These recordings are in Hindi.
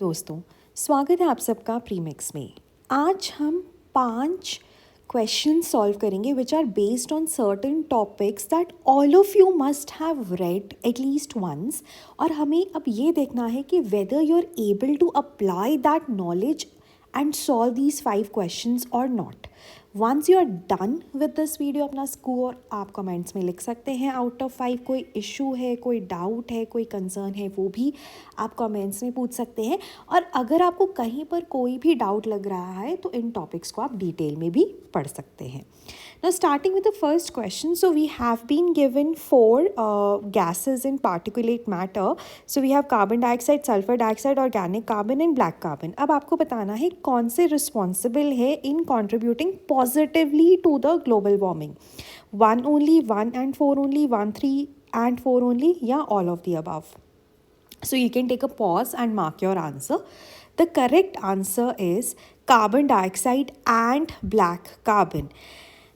दोस्तों, स्वागत है आप सबका प्रीमिक्स में। आज हम 5 क्वेश्चन सॉल्व करेंगे which are based on certain topics that all of you must have read at least once. और हमें अब ये देखना है कि whether you are able to apply that knowledge and solve these 5 questions or not. Once you are done with this video, अपना स्कोर आप कमेंट्स में लिख सकते हैं आउट ऑफ 5। कोई इशू है, कोई डाउट है, कोई कंसर्न है, वो भी आप कमेंट्स में पूछ सकते हैं। और अगर आपको कहीं पर कोई भी डाउट लग रहा है तो इन टॉपिक्स को आप डिटेल में भी पढ़ सकते हैं। Now starting with the first question, so we have been given 4 gases in particulate matter. So we have carbon dioxide, sulfur dioxide, organic carbon and black carbon. अब आपको बताना है कौन से responsible है in contributing positively to the global warming. 1 only, 1 and 4 only, 1, 3 and 4 only, या all of the above. So you can take a pause and mark your answer. The correct answer is carbon dioxide and black carbon.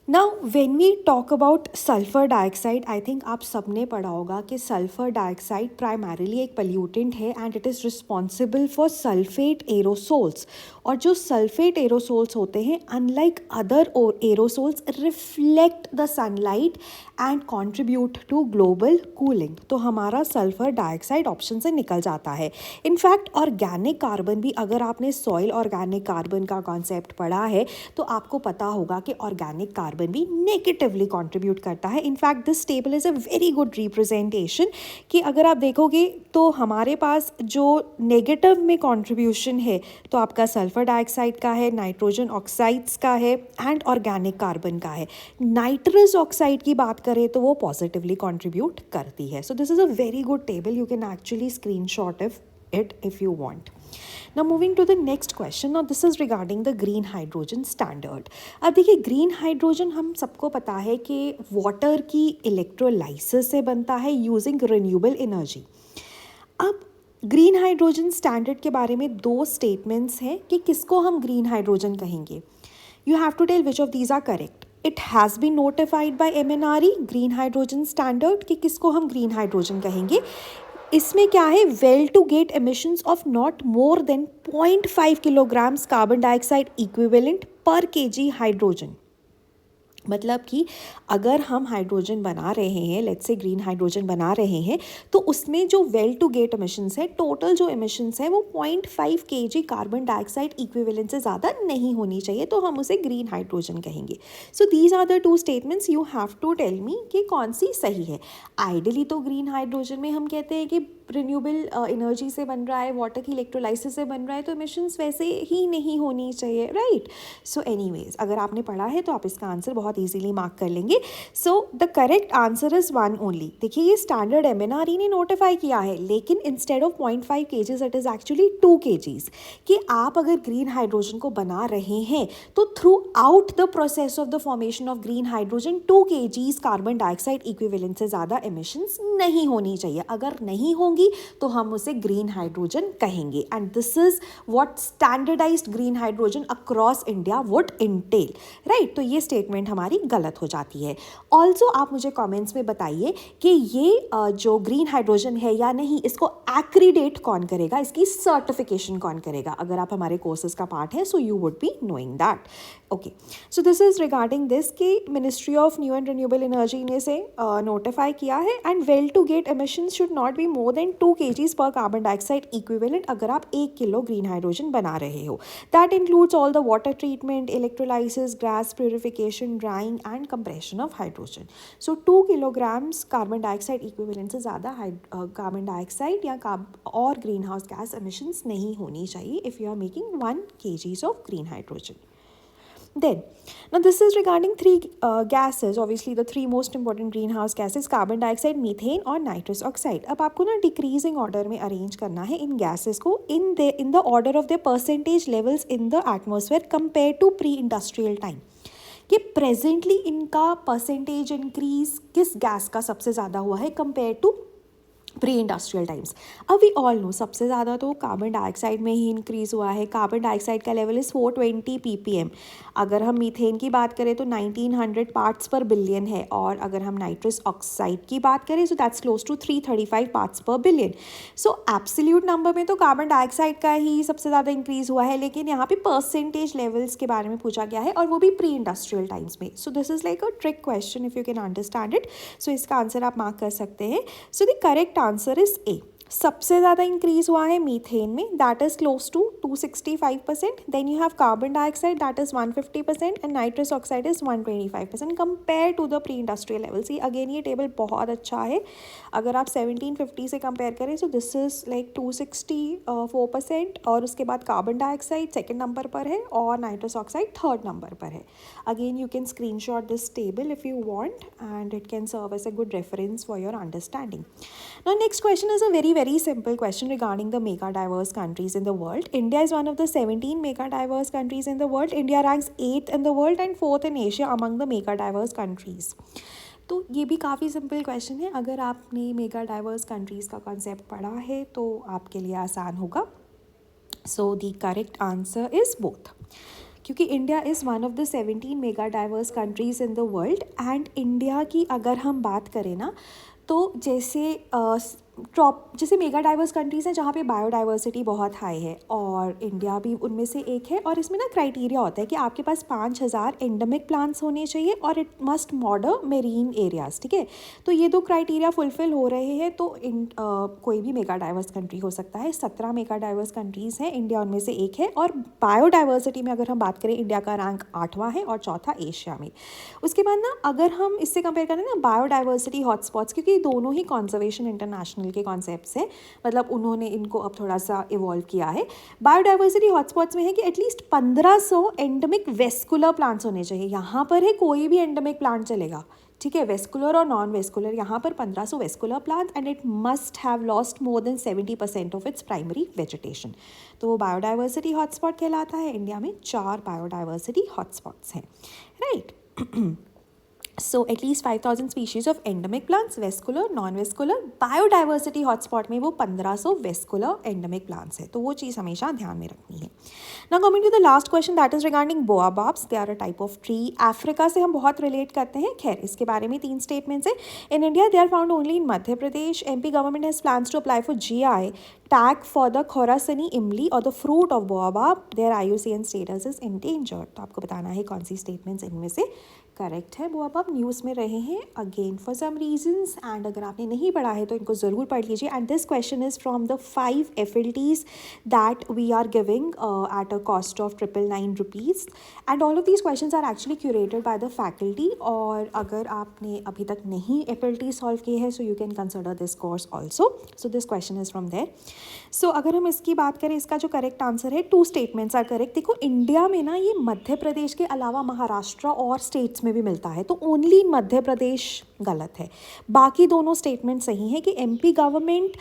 Now when we talk about sulphur dioxide, I think आप सबने पढ़ा होगा कि सल्फ़र डाइऑक्साइड प्राइमरीली एक पल्यूटेंट है and it is responsible for sulphate aerosols. और जो सल्फेट एरोसोल्स होते हैं unlike other aerosols reflect the sunlight and contribute to global cooling. तो हमारा सल्फ़र डाइऑक्साइड ऑप्शन से निकल जाता है। इनफैक्ट ऑर्गेनिक कार्बन भी, अगर आपने सॉइल ऑर्गेनिक कार्बन का कॉन्सेप्ट पढ़ा है तो आपको पता होगा कि ऑर्गेनिक कार्बन भी नेगेटिवली कंट्रीब्यूट करता है। In fact this table is a very good representation कि अगर आप देखोगे तो हमारे पास जो नेगेटिव में कंट्रीब्यूशन है तो आपका सल्फर डाइऑक्साइड का है, नाइट्रोजन ऑक्साइड्स का है एंड ऑर्गेनिक कार्बन का है। नाइट्रस ऑक्साइड की बात करें तो वो पॉजिटिवली कंट्रीब्यूट करती है। सो this is a very good table, you can actually screenshot it if you want. Now moving to the next question. Now this is regarding the green hydrogen standard. अब देखिए ग्रीन हाइड्रोजन हम सबको पता है कि वाटर की इलेक्ट्रोलाइसिस से बनता है यूजिंग रिन्यूएबल एनर्जी। अब ग्रीन हाइड्रोजन स्टैंडर्ड के बारे में 2 स्टेटमेंट्स हैं कि किसको हम ग्रीन हाइड्रोजन कहेंगे। You have to tell which of these are correct. It has been notified by MNRE green hydrogen standard कि किसको हम ग्रीन हाइड्रोजन कहेंगे। इसमें क्या है, well to gate emissions of not more than 0.5 kilograms carbon dioxide equivalent per KG hydrogen. मतलब कि अगर हम हाइड्रोजन बना रहे हैं, लेट्स से ग्रीन हाइड्रोजन बना रहे हैं, तो उसमें जो वेल टू गेट एमिशंस है, टोटल जो एमिशंस है वो 0.5 केजी कार्बन डाइऑक्साइड इक्विवेलेंट से ज़्यादा नहीं होनी चाहिए, तो हम उसे ग्रीन हाइड्रोजन कहेंगे। So these are the 2 statements, you have to tell me कि कौन सी सही है। आइडली तो ग्रीन हाइड्रोजन में हम कहते हैं कि रिन्यूएबल एनर्जी से बन रहा है, वाटर की इलेक्ट्रोलाइसिस से बन रहा है, तो एमिशंस वैसे ही नहीं होनी चाहिए, राइट। सो एनीवेज अगर आपने पढ़ा है तो आप इसका आंसर बहुत इजीली मार्क कर लेंगे। सो the correct answer is 1 only. देखिए ये स्टैंडर्ड MNRE ने नोटिफाई किया है, लेकिन instead of 0.5 KGs it is actually 2 KGs. कि आप अगर ग्रीन हाइड्रोजन को बना रहे हैं तो through out the process of the formation of green hydrogen 2 KGs carbon dioxide equivalent से ज़्यादा एमिशंस नहीं होनी चाहिए। अगर नहीं होंगी तो हम उसे ग्रीन हाइड्रोजन कहेंगे and this is what standardised green hydrogen across India would entail, right. तो ये स्टेटमेंट हमारी गलत हो जाती है। ऑल्सो आप मुझे कमेंट्स में बताइए कि ये जो ग्रीन हाइड्रोजन है या नहीं, इसको एक्रीडेट कौन करेगा, इसकी सर्टिफिकेशन कौन करेगा। अगर आप हमारे कोर्सेज का पार्ट है so you would be knowing that. Okay, so this is regarding this कि ministry of new and renewable energy ने से नोटिफाई किया है and well to gate emissions should not be more than 2 kgs पर कार्बन डाइऑक्साइड इक्विवेलेंट अगर आप 1 किलो ग्रीन हाइड्रोजन बना रहे हो। That includes all the water treatment, electrolysis, gas purification, drying and compression of hydrogen. So 2 kilograms carbon dioxide equivalent से ज़्यादा कार्बन डाइऑक्साइड या और ग्रीन हाउस गैस एमिशंस नहीं होनी चाहिए if you are making 1 kgs of green hydrogen. Then, now this is regarding 3 gases, obviously the 3 most important greenhouse gases, carbon dioxide, methane और nitrous oxide. अब आपको ना decreasing order में arrange करना है इन gases को in the order of their percentage levels in the atmosphere compared to pre-industrial time. कि presently इनका percentage increase किस gas का सबसे ज़्यादा हुआ है compared to pre industrial times. अब वी ऑल नो सबसे ज़्यादा तो कार्बन डाइऑक्साइड में ही इंक्रीज़ हुआ है। कार्बन डाइऑक्साइड का लेवल इज़ 420 ppm। अगर हम मीथेन की बात करें तो 1900 पार्ट्स पर बिलियन है, और अगर हम नाइट्रस ऑक्साइड की बात करें so that's close to 335 parts per billion. So absolute number में तो कार्बन डाइऑक्साइड का ही सबसे ज़्यादा इंक्रीज़ हुआ है, लेकिन यहाँ पे परसेंटेज लेवल्स के बारे में पूछा गया है, और वो भी प्री इंडस्ट्रियल टाइम्स में। So this is like a trick question if you can understand it. So इसका आंसर आप मार्क कर सकते हैं। So the correct answer is A. सबसे ज़्यादा इंक्रीज हुआ है मीथेन में, that is close to 265%। Then you have carbon dioxide that is 150% and nitrous oxide is 125% compare to the pre industrial level. See again ये टेबल बहुत अच्छा है। अगर आप 1750 से कंपेयर करें सो दिस इज़ लाइक 264%, और उसके बाद कार्बन डाइऑक्साइड सेकेंड नंबर पर है और नाइट्रस ऑक्साइड थर्ड नंबर पर है। Again you can screenshot this table if you want, and it can serve as a good reference for your understanding. Now, next question is a very simple question regarding the mega diverse countries in the world. India is one of the 17 mega diverse countries in the world. India ranks 8th in the world and 4th in Asia among the mega diverse countries. तो ये भी काफ़ी सिंपल क्वेश्चन है। अगर आपने मेगा डाइवर्स कंट्रीज़ का कॉन्सेप्ट पढ़ा है तो आपके लिए आसान होगा। So the correct answer is both, क्योंकि India is one of the 17 mega diverse countries in the world. And India की अगर हम बात करें ना, तो जैसे मेगा डाइवर्स कंट्रीज़ हैं जहाँ पे बायोडाइवर्सिटी बहुत हाई है, और इंडिया भी उनमें से एक है। और इसमें ना क्राइटेरिया होता है कि आपके पास 5000 एंडेमिक प्लांट्स होने चाहिए और इट मस्ट मॉडर मेरीन एरियाज़, ठीक है। तो ये दो क्राइटेरिया फुलफिल हो रहे हैं तो कोई भी मेगा डाइवर्स कंट्री हो सकता है। 17 मेगा डाइवर्स कंट्रीज़ हैं, इंडिया उनमें से एक है। और बायोडाइवर्सिटी में अगर हम बात करें, इंडिया का रैंक 8वां है और चौथा एशिया में। उसके बाद ना अगर हम इससे कंपेयर करें ना बायोडाइवर्सिटी हॉटस्पॉट्स, क्योंकि दोनों ही कॉन्जर्वेशन इंटरनेशनल के कॉन्सेप्ट्स हैं, मतलब उन्होंने इनको अब थोड़ा सा इवॉल्व किया है। बायोडाइवर्सिटी हॉटस्पॉट्स में है कि एटलीस्ट 1500 एंडेमिक वेस्कुलर प्लांट्स होने चाहिए। यहाँ पर है कोई भी एंडेमिक प्लांट चलेगा, ठीक है, वेस्कुलर और नॉन वेस्कुलर। यहाँ पर 1500 vascular plant and it must have lost more than 70% of its primary vegetation. तो वो बायोडाइवर्सिटी हॉटस्पॉट कहलाता है। इंडिया में 4 बायोडाइवर्सिटी हॉटस्पॉट्स हैं, right. So at least 5000 species of endemic plants, vascular, non-vascular. Biodiversity hotspot में वो 1500 वेस्कुलर एंडेमिक प्लांट्स है, तो वो चीज़ हमेशा ध्यान में रखनी है। Now coming to the last question that is regarding baobabs. They are a type of tree. Africa से हम बहुत रिलेट करते हैं। खैर, इसके बारे में 3 स्टेटमेंट्स है। In India they are found only in Madhya Pradesh. MP government has plans to apply for GI tag for the Khorasani imli और the fruit of baobab. Their IUCN status is endangered. तो आपको बताना है कौन सी स्टेटमेंट्स इनमें से करेक्ट है। बोआबाब न्यूज़ में रहे हैं again for some reasons, and अगर आपने नहीं पढ़ा है तो इनको ज़रूर पढ़ लीजिए। And this question is from the 5 FLTs that we are giving at a cost of 999 rupees. And all of these questions are actually curated by the faculty. और अगर आपने अभी तक नहीं FLT सॉल्व किए हैं so you can consider this course also. So this question is from there. So अगर हम इसकी बात करें, इसका जो करेक्ट आंसर है, 2 स्टेटमेंट्स आर करेक्ट। देखो, इंडिया में ना ये मध्य प्रदेश के अलावा महाराष्ट्र और स्टेट्स में भी मिलता है, तो ओनली मध्य प्रदेश गलत है। बाकी दोनों स्टेटमेंट सही हैं कि MP गवर्नमेंट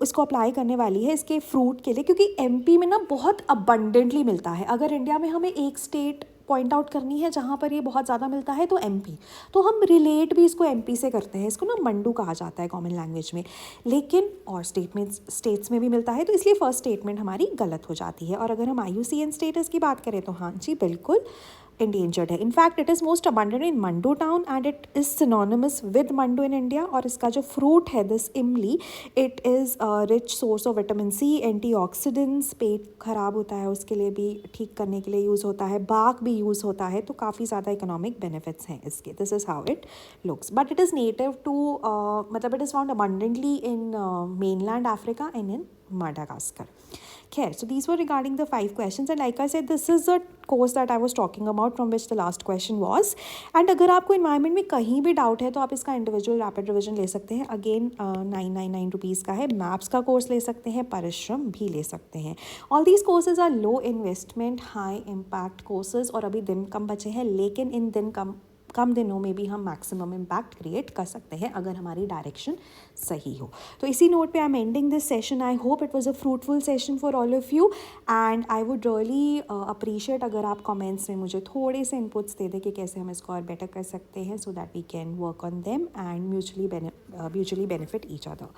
इसको अप्लाई करने वाली है इसके फ्रूट के लिए, क्योंकि MP में ना बहुत अबंडेंटली मिलता है। अगर इंडिया में हमें एक स्टेट पॉइंट आउट करनी है जहाँ पर ये बहुत ज़्यादा मिलता है तो MP। तो हम रिलेट भी इसको MP से करते हैं, इसको ना मंडू कहा जाता है कॉमन लैंग्वेज में। लेकिन और स्टेट्स में भी मिलता है, तो इसलिए फर्स्ट स्टेटमेंट हमारी गलत हो जाती है। और अगर हम IUCN स्टेटस की बात करें तो हाँ जी, बिल्कुल इंडेंजर्ड है। In fact it is most abundant in Mandu town and it is synonymous with Mandu in India. और इसका जो फ्रूट है this imli, it is rich source of vitamin C, antioxidants, पेट खराब होता है उसके लिए भी ठीक करने के लिए यूज़ होता है, बाक भी यूज़ होता है, तो काफ़ी ज़्यादा इकोनॉमिक बेनिफिट्स हैं इसके। This is how it looks, but it is native to मतलब it is found abundantly in mainland Africa and in Madagascar. Khair, so these were regarding the 5 questions, and like I said, this is the course that I was talking about from which the last question was. And अगर आपको environment में कहीं भी डाउट है तो आप इसका इंडिविजुअल रैपिड रिविजन ले सकते हैं। अगेन 999 रुपीज़ का है। मैप्स का कोर्स ले सकते हैं, परिश्रम भी ले सकते हैं। All these courses are low investment high impact courses, और अभी दिन कम बचे हैं, लेकिन इन दिन कम कम दिनों में भी हम मैक्सिमम इम्पैक्ट क्रिएट कर सकते हैं अगर हमारी डायरेक्शन सही हो. तो इसी नोट पे I am ending this session. I hope it was a fruitful session for all of you and I would really appreciate अगर आप कमेंट्स में मुझे थोड़े से इनपुट्स दे दें कि कैसे हम इसको और बेटर कर सकते हैं, so that we can work on them and mutually benefit each other.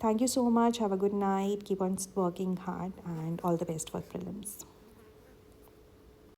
Thank you so much. Have a good night. Keep on working hard and all the best for prelims.